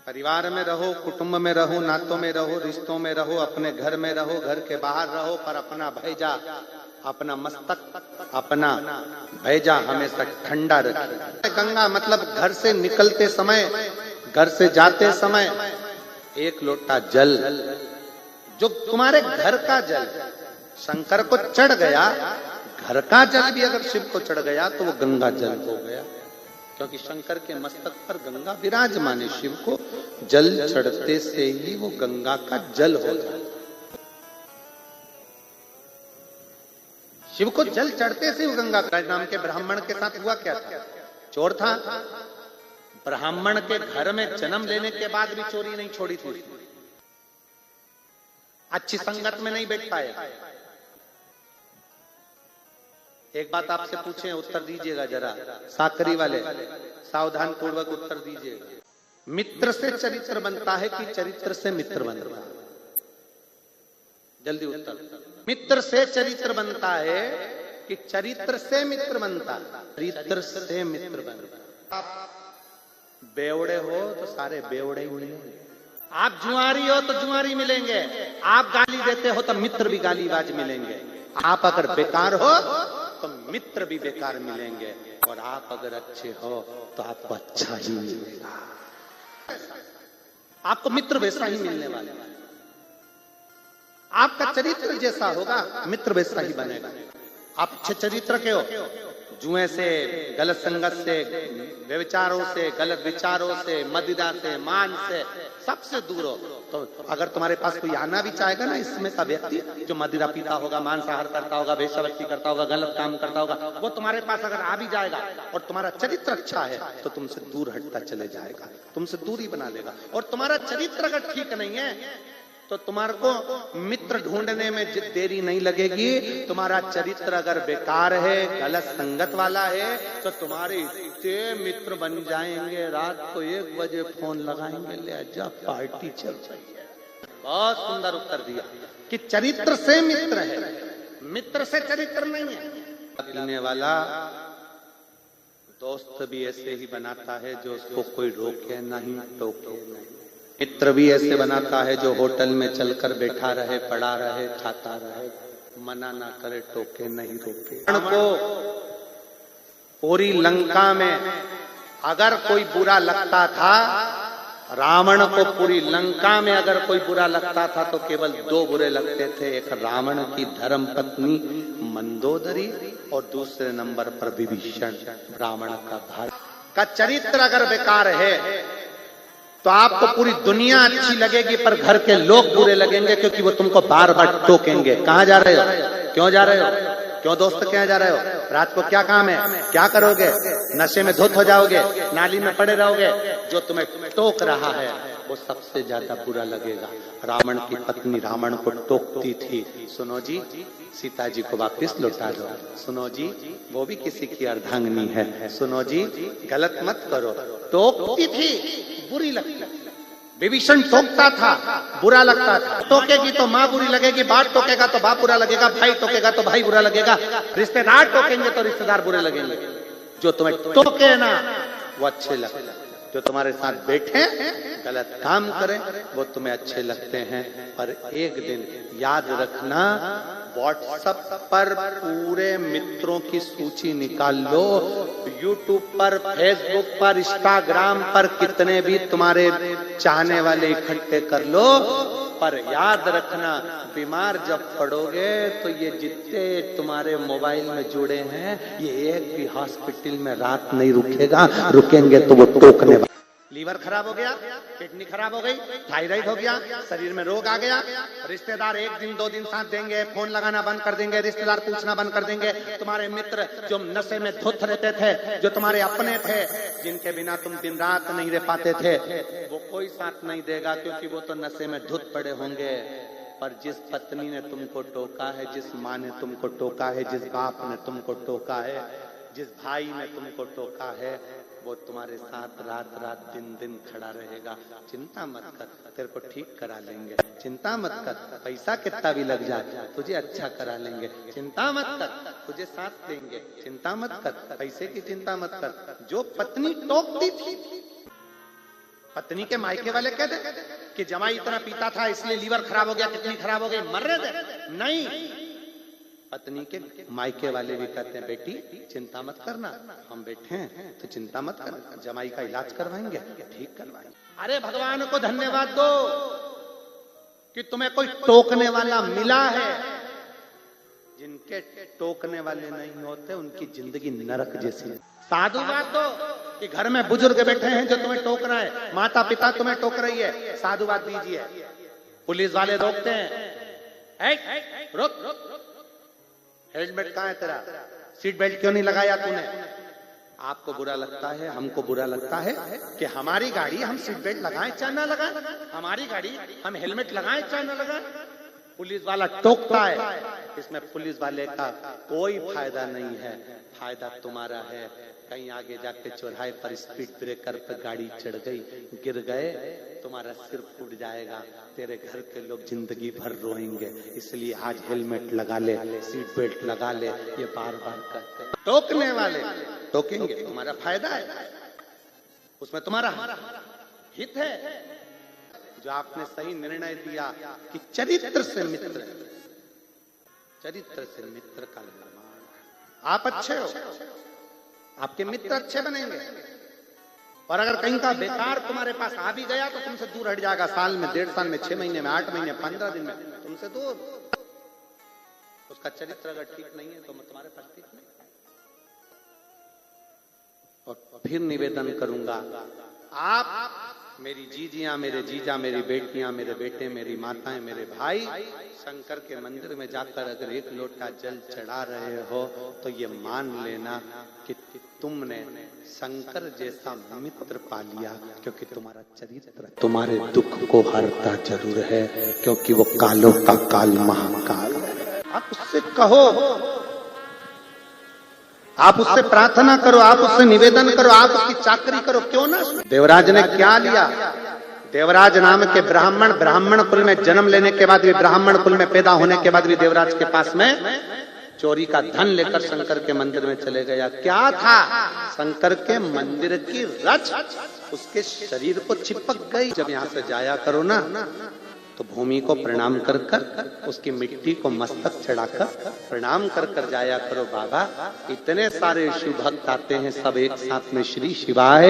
परिवार में रहो, कुटुंब में रहो, नातों में रहो, रिश्तों में रहो, अपने घर में रहो, घर के बाहर रहो, पर अपना भैजा, अपना मस्तक, अपना भैजा हमेशा ठंडा रखिए। गंगा मतलब घर से निकलते समय, घर से जाते समय एक लोटा जल, जो तुम्हारे घर का जल शंकर को चढ़ गया, घर का जल भी अगर शिव को चढ़ गया तो वो गंगा जल हो गया। क्योंकि शंकर के मस्तक पर गंगा विराजमान है। शिव को जल चढ़ते से ही वो गंगा का जल हो जाता। शिव को जल चढ़ते से वो गंगा का नाम के ब्राह्मण के साथ हुआ क्या था? चोर था, ब्राह्मण के घर में जन्म लेने के बाद भी चोरी नहीं छोड़ी थी। अच्छी संगत में नहीं बैठ पाया। एक बात आपसे पूछें, उत्तर दीजिएगा जरा, साकरी वाले सावधान पूर्वक उत्तर दीजिएगा। मित्र से चरित्र बनता है कि चरित्र से मित्र बनता है? जल्दी उत्तर। मित्र से चरित्र बनता है कि चरित्र से मित्र बनता है? चरित्र से मित्र बनता। आप बेवड़े हो तो सारे बेवड़े ही मिलेंगे, आप जुआरी हो तो जुआरी मिलेंगे, आप गाली देते हो तो मित्र भी गालीबाज मिलेंगे, आप अगर बेकार हो तो मित्र भी बेकार मिलेंगे, और आप अगर अच्छे हो तो आपको अच्छा ही मिलेगा। आपको मित्र वैसा ही मिलने वाला है। आपका चरित्र जैसा होगा मित्र वैसा ही बनेगा। आप अच्छे चरित्र के हो, जुए से, गलत संगत से, व्यभिचारों से, गलत विचारों से, मदिरा से, मान से सबसे दूर हो, तो अगर तुम्हारे पास कोई आना भी चाहेगा ना इसमें का व्यक्ति जो मदिरा पीता होगा, मांसाहार करता होगा, वेश्यावृत्ति करता होगा, गलत काम करता होगा, वो तुम्हारे पास अगर आ भी जाएगा और तुम्हारा चरित्र अच्छा है तो तुमसे दूर हटता चले जाएगा, तुमसे दूरी बना लेगा। और तुम्हारा चरित्र अगर ठीक नहीं है तो तुम्हारे को मित्र ढूंढने में देरी नहीं लगेगी। तुम्हारा चरित्र अगर बेकार है, गलत संगत वाला है, तो तुम्हारे इतने मित्र बन जाएंगे, रात को 1 बजे फोन लगाएंगे, ले आजा पार्टी चल रही है। बहुत सुंदर उत्तर दिया कि चरित्र से मित्र है, मित्र से चरित्र नहीं है। पीने वाला दोस्त भी ऐसे ही बनाता है जो उसको कोई रोके नहीं, टोके नहीं। मित्र भी ऐसे बनाता है जो होटल में चलकर बैठा रहे, पड़ा रहे, खाता रहे, मना ना करे, टोके नहीं, रोके। को पूरी लंका में अगर कोई बुरा लगता था, रावण को पूरी लंका में अगर कोई बुरा लगता था तो केवल 2 बुरे लगते थे। एक रावण की धर्म पत्नी मंदोदरी और दूसरे नंबर पर विभीषण, रावण का भाई। का चरित्र अगर बेकार है तो आपको पूरी दुनिया अच्छी लगेगी पर घर के लोग बुरे लगेंगे, क्योंकि वो तुमको बार बार टोकेंगे। कहाँ जा रहे हो, क्यों जा रहे हो, क्यों दोस्त क्या जा रहे हो, रात को क्या काम है, क्या करोगे, नशे में धुत हो जाओगे, नाली में पड़े रहोगे। जो तुम्हें टोक रहा है वो सबसे ज्यादा बुरा लगेगा। रावण की पत्नी रावण को टोकती थी, सुनो जी सीता जी को वापस लौटा दो, सुनो जी वो भी किसी की अर्धांगिनी है, सुनो जी गलत मत करो। टोकती थी, बुरी लगती। विभीषण टोकता था, बुरा लगता था। टोकेगी तो माँ बुरी लगेगी, बाप टोकेगा तो बाप बुरा लगेगा, भाई टोकेगा तो भाई बुरा लगेगा, रिश्तेदार टोकेंगे तो रिश्तेदार बुरे लगेंगे। जो तुम्हें टोके ना वो अच्छे लगते, जो तुम्हारे साथ बैठे गलत काम करें वो तुम्हें अच्छे लगते हैं। पर एक दिन याद रखना, व्हाट्सएप पर पूरे मित्रों की सूची निकाल लो, यूट्यूब पर, फेसबुक पर, इंस्टाग्राम पर कितने भी तुम्हारे चाहने वाले इकट्ठे कर लो, पर याद रखना बीमार जब पड़ोगे तो ये जितने तुम्हारे मोबाइल में जुड़े हैं ये एक भी हॉस्पिटल में रात नहीं रुकेगा, रुकेंगे तो वो टोकने वाले। लीवर खराब हो गया, किडनी खराब हो गई, थायराइड हो गया, शरीर में रोग आ गया, रिश्तेदार 1 दिन 2 दिन साथ देंगे, फोन लगाना बंद कर देंगे, रिश्तेदार पूछना बंद कर देंगे। तुम्हारे मित्र जो नशे में धुत रहते थे, जो तुम्हारे अपने थे, जिनके बिना तुम दिन रात नहीं रह पाते थे, वो कोई साथ नहीं देगा, क्योंकि वो तो नशे में धुत पड़े होंगे। पर जिस पत्नी ने तुमको टोका है, जिस माँ ने तुमको टोका है, जिस बाप ने तुमको टोका है, जिस भाई ने तुमको टोका है, वो तुम्हारे साथ रात रात दिन दिन खड़ा रहेगा। चिंता मत कर, तेरे को ठीक करा लेंगे, चिंता मत कर, पैसा कितना भी लग जाए तुझे अच्छा करा लेंगे, चिंता मत कर, तुझे साथ देंगे, चिंता मत कर, पैसे की चिंता मत कर। जो पत्नी टोकती थी, पत्नी के मायके वाले कहते कि जमाई इतना पीता था इसलिए लीवर खराब हो गया, किडनी खराब हो गई, मर रहे थे। नहीं, पत्नी के मायके वाले भी कहते हैं बेटी चिंता मत करना, हम बैठे हैं तो चिंता मत करना, जमाई का इलाज करवाएंगे, ठीक करवाएंगे। अरे भगवान को धन्यवाद दो कि तुम्हें कोई टोकने वाला मिला है जिनके टोकने वाले नहीं होते उनकी जिंदगी नरक जैसी है। साधु बात तो कि घर में बुजुर्ग बैठे हैं जो तुम्हें टोक रहा है, माता पिता तुम्हें टोक रही है, साधु बात दीजिए। पुलिस वाले रोकते हैं, रोक, हेलमेट कहाँ है तेरा, सीट बेल्ट क्यों नहीं लगाया तूने। आपको बुरा लगता है, हमको बुरा लगता है कि हमारी गाड़ी हम सीट बेल्ट लगाएं चाहे ना लगाएं, हमारी गाड़ी हम हेलमेट लगाएं चाहे ना लगाएं, पुलिस वाला टोकता है। इसमें पुलिस वाले का कोई फायदा नहीं है, फायदा तुम्हारा है। कहीं आगे जाके चौराहे पर स्पीड ब्रेकर पर गाड़ी चढ़ गई, गिर गए, तुम्हारा सिर फूट जाएगा, तेरे घर के लोग जिंदगी भर रोएंगे। इसलिए आज हेलमेट लगा ले, सीट बेल्ट लगा ले, ये बार बार कहते हैं। टोकने वाले टोकेंगे, तुम्हारा फायदा है, उसमें तुम्हारा हित है। जो आपने सही निर्णय दिया कि चरित्र से मित्र, चरित्र से मित्र का निर्माण। आप अच्छे हो, आपके मित्र अच्छे बनेंगे। और अगर कहीं का बेकार तुम्हारे पास आ भी गया तो तुमसे दूर हट जाएगा। साल में, 1.5 साल में, 6 महीने में, 8 महीने, 15 दिन में तुमसे दूर। उसका चरित्र अगर ठीक नहीं है तो तुम्हारे पास ठीक नहीं। और फिर निवेदन करूंगा, आप मेरी जीजियां, मेरे जीजा, मेरी बेटियां, मेरे बेटे, मेरी माताएं, मेरे भाई, शंकर के मंदिर में जाकर अगर 1 लोटा जल चढ़ा रहे हो तो ये मान लेना कि तुमने शंकर जैसा मित्र पा लिया, क्योंकि तुम्हारा चरित्र तुम्हारे दुख को हरता जरूर है, क्योंकि वो कालों का काल महाकाल है। आप उससे कहो, आप उससे प्रार्थना करो, आप उससे निवेदन करो, आप उसकी चाकरी करो, क्यों ना। देवराज ने क्या लिया, देवराज नाम के ब्राह्मण, ब्राह्मण कुल में जन्म लेने के बाद भी, ब्राह्मण कुल में पैदा होने के बाद भी देवराज के पास में चोरी का धन लेकर शंकर के मंदिर में चले गया। क्या था, शंकर के मंदिर की रच उसके शरीर को चिपक गई। जब यहाँ से जाया करो ना तो भूमि को प्रणाम कर कर, उसकी मिट्टी को मस्तक चढ़ाकर प्रणाम कर कर जाया करो। बाबा इतने सारे शिव भक्त आते हैं, सब एक साथ में श्री शिवाय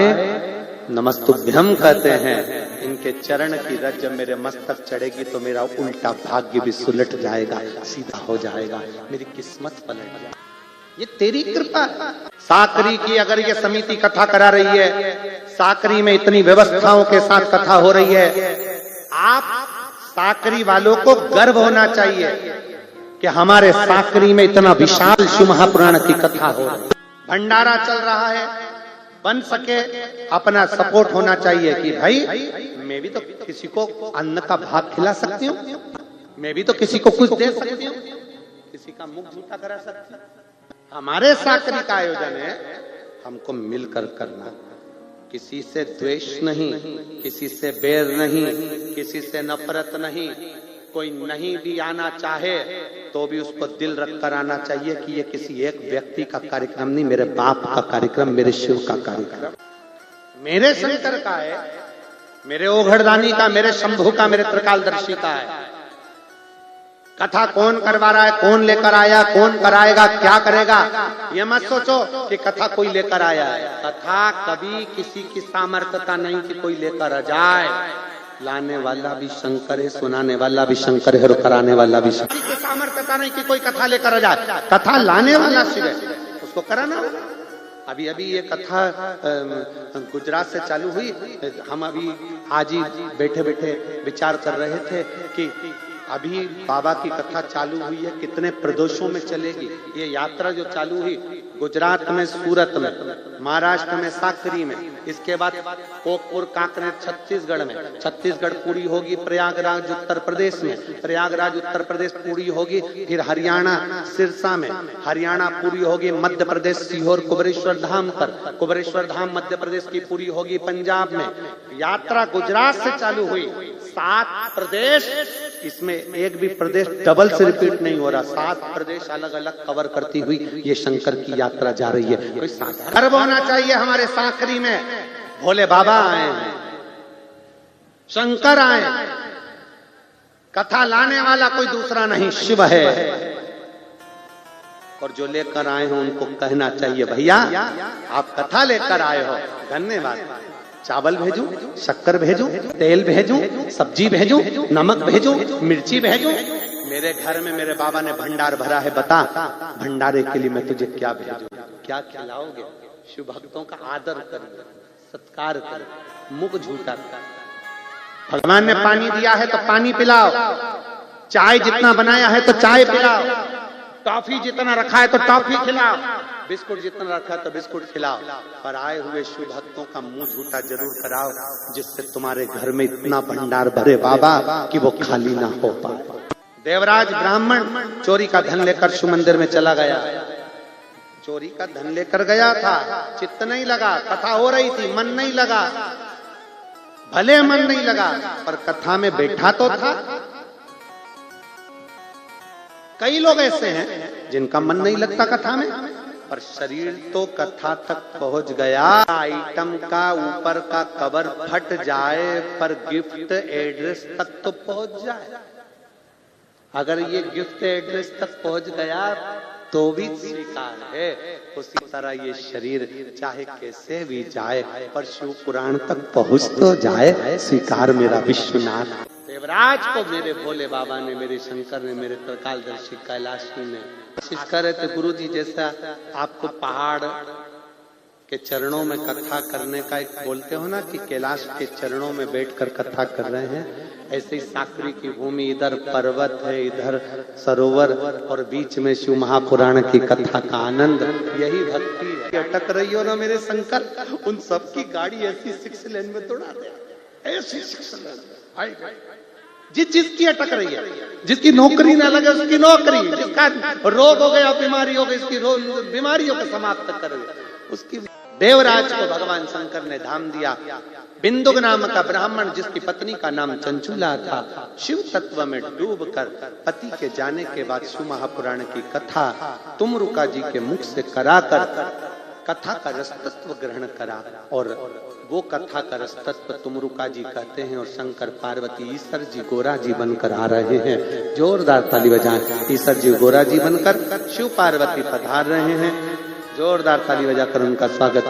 नमस्तुभ्यम कहते हैं। इनके चरण की रज जब मेरे मस्तक चढ़ेगी तो मेरा उल्टा भाग्य भी सुलट जाएगा, सीधा हो जाएगा, मेरी किस्मत पलट जाएगी। ये तेरी कृपा। साकरी की अगर ये समिति कथा करा रही है, साकरी में इतनी व्यवस्थाओं के साथ कथा हो रही है, आप साकरी वालों को गर्व होना चाहिए कि हमारे साकरी में इतना विशाल शिव महापुराण की कथा हो रही है। भंडारा चल रहा है, बन सके अपना सपोर्ट होना चाहिए कि भाई मैं भी तो किसी को अन्न का भाग खिला सकती हूँ, मैं भी तो किसी को कुछ दे सकती हूँ, किसी का मुख झूठा करा सकती हूँ। हमारे साकरी का आयोजन है, हमको मिलकर करना, किसी से द्वेष नहीं, किसी से बैर नहीं, किसी से नफरत नहीं। कोई नहीं भी आना चाहे तो भी उसको दिल रखकर आना चाहिए कि ये किसी एक व्यक्ति का कार्यक्रम नहीं, मेरे बाप का कार्यक्रम, मेरे शिव का कार्यक्रम, मेरे शंकर का है, मेरे ओघड़दानी का, मेरे शंभू का, मेरे त्रिकालदर्शी का है। कथा कौन करवा रहा है, कौन लेकर आया, कौन कराएगा, क्या करेगा, ये मत सोचो कि कथा कोई लेकर आया है। कथा कभी किसी की सामर्थ्यता नहीं कि कोई लेकर आ जाए। लाने वाला भी शंकर है, सुनाने वाला भी शंकर है, और कराने वाला भी शंकर। किसी की सामर्थ्यता नहीं कि कोई कथा लेकर आ जाए। कथा लाने वाला शिव है, उसको कराना। अभी अभी ये कथा गुजरात से चालू हुई। हम अभी आज ही बैठे बैठे विचार कर रहे थे कि अभी बाबा की कथा चालू हुई है, कितने प्रदेशों में चलेगी ये यात्रा जो चालू हुई। गुजरात में सूरत में, महाराष्ट्र में साकरी में, इसके बाद कोकपुर कांकरेर छत्तीसगढ़ में, छत्तीसगढ़ पूरी होगी प्रयागराज उत्तर प्रदेश में, प्रयागराज उत्तर प्रदेश पूरी होगी फिर हरियाणा सिरसा में, हरियाणा पूरी होगी मध्य प्रदेश सीहोर कुबेरेश्वर धाम कर, कुबेरेश्वर धाम मध्य प्रदेश की पूरी होगी पंजाब में। यात्रा गुजरात से चालू हुई, 7 प्रदेश, इसमें एक भी प्रदेश डबल से रिपीट नहीं हो रहा, 7 प्रदेश अलग अलग कवर करती हुई ये शंकर की यात्रा जा रही है। कोई गर्व होना चाहिए हमारे साकरी में, भोले बाबा आए हैं, शंकर आए, कथा लाने वाला कोई दूसरा नहीं, शिव है। और जो लेकर आए हो उनको कहना चाहिए, भैया आप कथा लेकर आए हो, धन्यवाद। चावल भेजूं, शक्कर भेजूं, तेल भेजूं, सब्जी भेजूं, नमक भेजूं, मिर्ची भेजूं, मेरे घर में मेरे बाबा ने भंडार भरा है, बता भंडारे के लिए मैं तुझे क्या भेजूं, क्या खिलाओगे? शिव भक्तों का आदर कर, सत्कार कर, मुख झूठा कर। भगवान ने पानी दिया है तो पानी पिलाओ, चाय जितना बनाया है तो चाय पिलाओ, टॉफी जितना रखा है तो टॉफी खिलाओ, बिस्कुट जितना रखा है तो बिस्कुट खिलाओ, पर आए हुए शिव भक्तों का मुंह झूठा जरूर कराओ, जिससे तुम्हारे घर में इतना भंडार भरे बाबा कि वो खाली ना हो पाए। देवराज ब्राह्मण चोरी का धन लेकर शिव मंदिर में चला गया, चोरी का धन लेकर गया था, चित्त नहीं लगा, कथा हो रही थी, मन नहीं लगा, भले मन नहीं लगा, पर कथा में बैठा तो था। कई लोग ऐसे हैं जिनका मन नहीं लगता कथा में, पर शरीर तो कथा तक पहुंच गया। आइटम का ऊपर का कवर फट जाए पर गिफ्ट एड्रेस तक तो पहुंच जाए। अगर ये गिफ्ट एड्रेस तक पहुंच गया तो भी स्वीकार है। उसी तरह ये शरीर चाहे कैसे भी जाए पर शिव पुराण तक पहुंच तो जाए, स्वीकार मेरा विश्वनाथ। देवराज को मेरे भोले बाबा ने, मेरे शंकर ने, मेरे त्रिकालदर्शी कैलाशी ने कोशिश करे थे, गुरु जी जैसा आपको पहाड़ के चरणों में कथा करने का एक बोलते हो ना कि कैलाश के चरणों में बैठकर कथा कर रहे हैं, ऐसे ही साकरी की भूमि, इधर पर्वत है, इधर सरोवर और बीच में शिव महापुराण की कथा का आनंद, यही भक्ति है। अटक रही हो ना मेरे शंकर, उन सबकी गाड़ी ऐसी 6 लेन में दौड़ा दे, ऐसी 6 लेन, जिसकी अटक रही है, जिसकी नौकरी ना लगे उसकी नौकरी, जिसका रोग हो गया, बीमारी हो गई, इसकी बीमारियों को समाप्त कर उसकी। देवराज को भगवान शंकर ने धाम दिया। बिंदुक नाम का ब्राह्मण जिसकी पत्नी का नाम चंचुला था, शिव तत्व में डूबकर पति के जाने के बाद शिव महापुराण की कथा तुमरुका जी के मुख से कराकर कथा का रसतत्व ग्रहण करा, और वो कथा का रसतत्व तुमरुका जी कहते हैं, और शंकर पार्वती ईश्वर जी गोरा जी बनकर आ रहे हैं। जोरदार ताली बजाएं, ईश्वर जी गोरा जी बनकर शिव पार्वती पधार रहे हैं। जोरदार ताली बजाकर उनका स्वागत